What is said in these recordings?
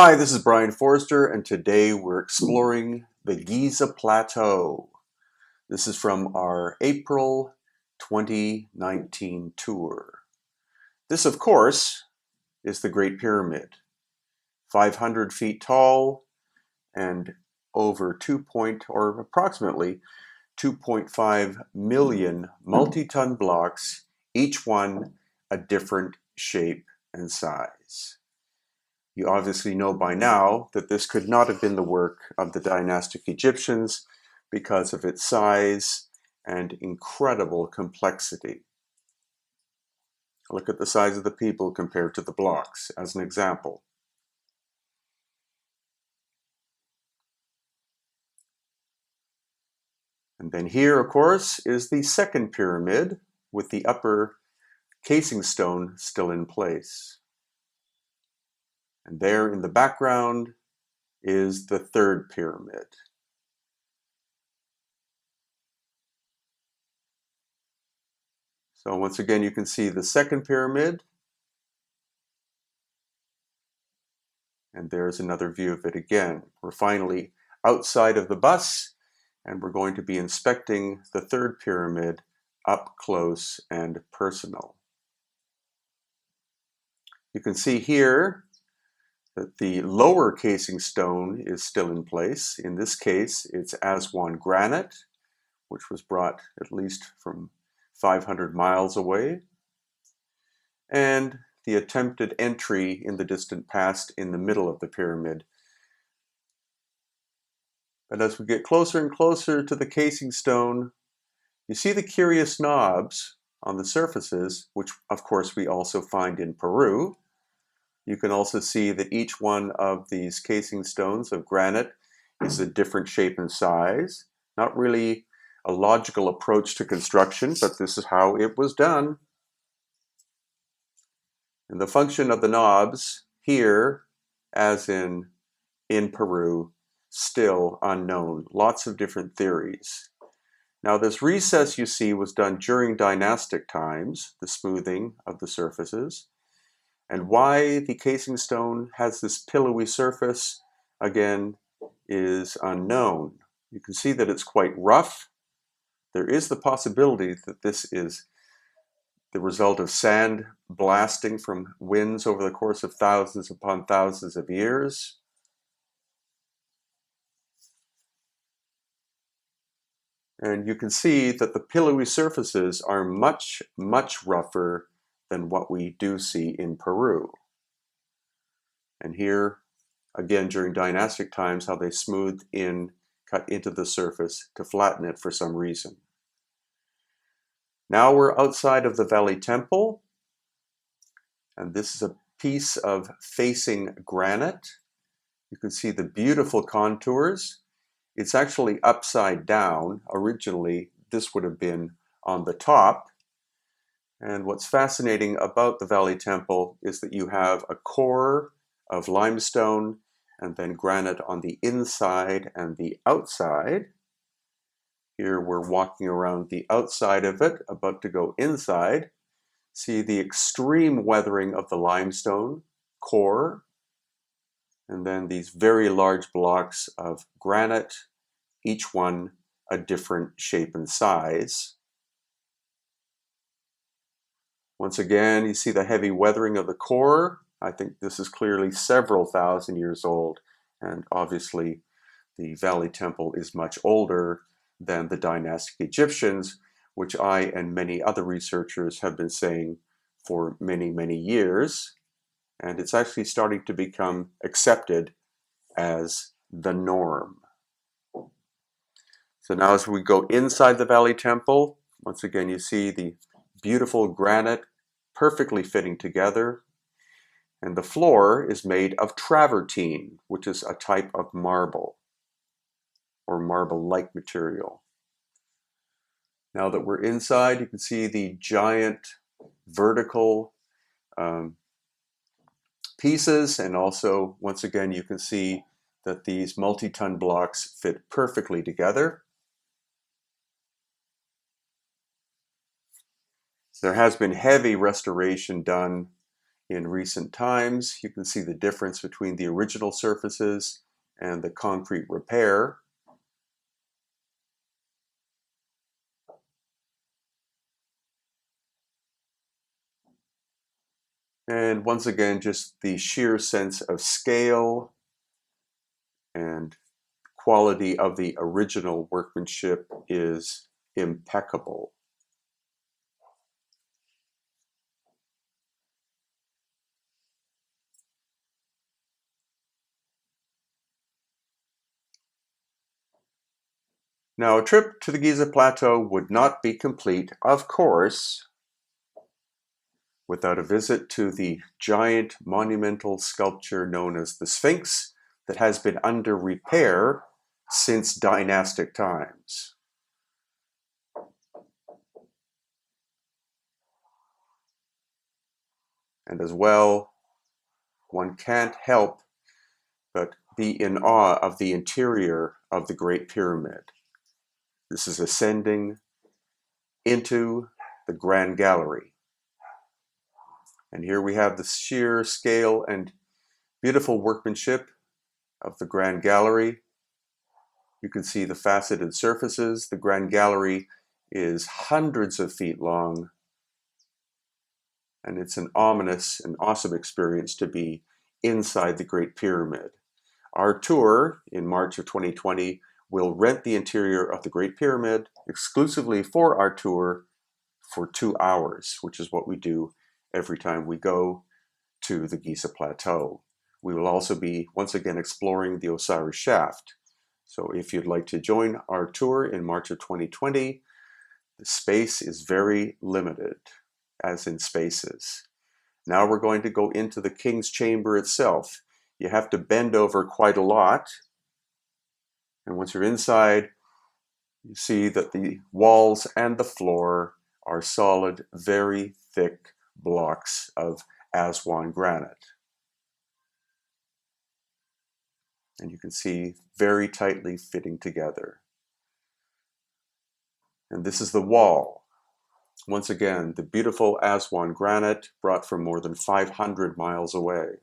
Hi, this is Brian Forrester, and today we're exploring the Giza Plateau. This is from our April 2019 tour. This, of course, is the Great Pyramid, 500 feet tall and over approximately 2.5 million multi-ton blocks, each one a different shape and size. You obviously know by now that this could not have been the work of the dynastic Egyptians because of its size and incredible complexity. Look at the size of the people compared to the blocks as an example. And then here, of course, is the second pyramid with the upper casing stone still in place. And there in the background is the third pyramid. So once again, you can see the second pyramid. And there's another view of it again. We're finally outside of the bus, and we're going to be inspecting the third pyramid up close and personal. You can see here that the lower casing stone is still in place. In this case, it's Aswan granite, which was brought at least from 500 miles away. And the attempted entry in the distant past in the middle of the pyramid. But as we get closer and closer to the casing stone, you see the curious knobs on the surfaces, which of course we also find in Peru. You can also see that each one of these casing stones of granite is a different shape and size. Not really a logical approach to construction, but this is how it was done. And the function of the knobs here, as in Peru, still unknown. Lots of different theories. Now this recess you see was done during dynastic times, the smoothing of the surfaces. And why the casing stone has this pillowy surface, again, is unknown. You can see that it's quite rough. There is the possibility that this is the result of sand blasting from winds over the course of thousands upon thousands of years. And you can see that the pillowy surfaces are much, much rougher than what we do see in Peru. And here, again, during dynastic times, how they smoothed in, cut into the surface to flatten it for some reason. Now we're outside of the Valley Temple, and this is a piece of facing granite. You can see the beautiful contours. It's actually upside down. Originally, this would have been on the top. And what's fascinating about the Valley Temple is that you have a core of limestone and then granite on the inside and the outside. Here we're walking around the outside of it, about to go inside. See the extreme weathering of the limestone core, and then these very large blocks of granite, each one a different shape and size. Once again, you see the heavy weathering of the core. I think this is clearly several thousand years old, and obviously the Valley Temple is much older than the dynastic Egyptians, which I and many other researchers have been saying for many, many years. And it's actually starting to become accepted as the norm. So now as we go inside the Valley Temple, once again you see the beautiful granite perfectly fitting together. And the floor is made of travertine, which is a type of marble or marble-like material. Now that we're inside, you can see the giant vertical pieces, and also, once again, you can see that these multi-ton blocks fit perfectly together. There has been heavy restoration done in recent times. You can see the difference between the original surfaces and the concrete repair. And once again, just the sheer sense of scale and quality of the original workmanship is impeccable. Now, a trip to the Giza Plateau would not be complete, of course, without a visit to the giant monumental sculpture known as the Sphinx that has been under repair since dynastic times. And as well, one can't help but be in awe of the interior of the Great Pyramid. This is ascending into the Grand Gallery. And here we have the sheer scale and beautiful workmanship of the Grand Gallery. You can see the faceted surfaces. The Grand Gallery is hundreds of feet long, and it's an ominous and awesome experience to be inside the Great Pyramid. Our tour in March of 2020 will rent the interior of the Great Pyramid exclusively for our tour for 2 hours, which is what we do every time we go to the Giza Plateau. We will also be once again exploring the Osiris Shaft. So if you'd like to join our tour in March of 2020, the space is very limited, as in spaces. Now we're going to go into the King's Chamber itself. You have to bend over quite a lot. And once you're inside, you see that the walls and the floor are solid, very thick blocks of Aswan granite. And you can see very tightly fitting together. And this is the wall. Once again, the beautiful Aswan granite brought from more than 500 miles away.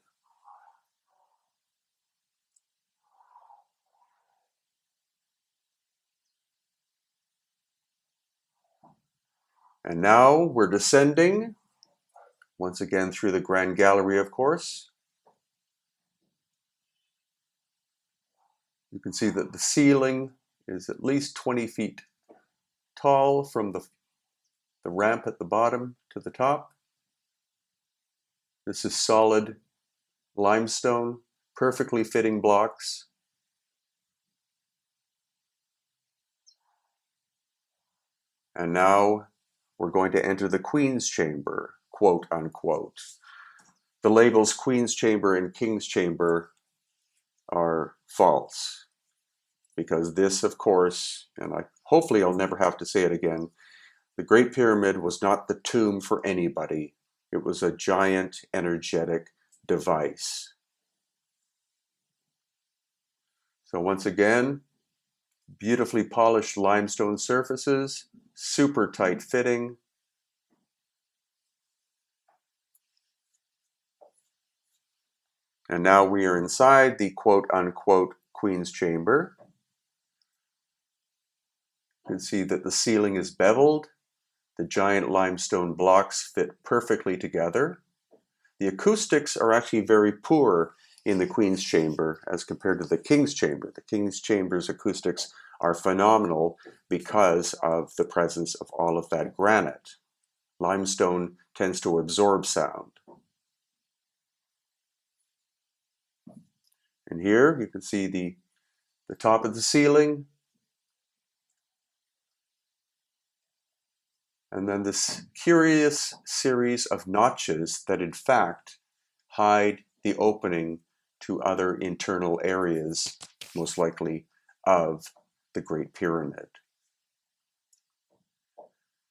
And now we're descending, once again through the Grand Gallery, of course. You can see that the ceiling is at least 20 feet tall from the ramp at the bottom to the top. This is solid limestone, perfectly fitting blocks. And now we're going to enter the Queen's Chamber, quote unquote. The labels Queen's Chamber and King's Chamber are false, because this, of course, and hopefully I'll never have to say it again, the Great Pyramid was not the tomb for anybody. It was a giant energetic device. So once again, beautifully polished limestone surfaces, super tight fitting. And now we are inside the quote-unquote Queen's Chamber. You can see that the ceiling is beveled. The giant limestone blocks fit perfectly together. The acoustics are actually very poor in the Queen's Chamber as compared to the King's Chamber. The King's Chamber's acoustics are phenomenal because of the presence of all of that granite. Limestone tends to absorb sound. And here you can see the top of the ceiling. And then this curious series of notches that in fact hide the opening to other internal areas, most likely of the Great Pyramid.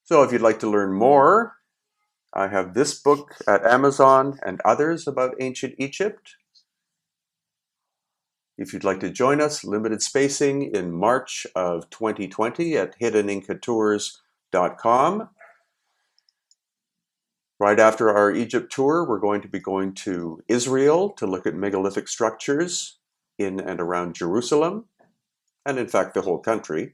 So if you'd like to learn more, I have this book at Amazon and others about ancient Egypt. If you'd like to join us, limited spacing in March of 2020 at hiddenincatours.com. Right after our Egypt tour, we're going to be going to Israel to look at megalithic structures in and around Jerusalem, and in fact the whole country.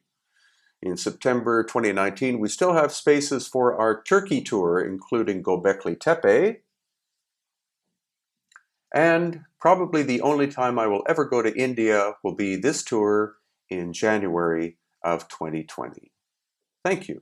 In September 2019, we still have spaces for our Turkey tour, including Göbekli Tepe, and probably the only time I will ever go to India will be this tour in January of 2020. Thank you.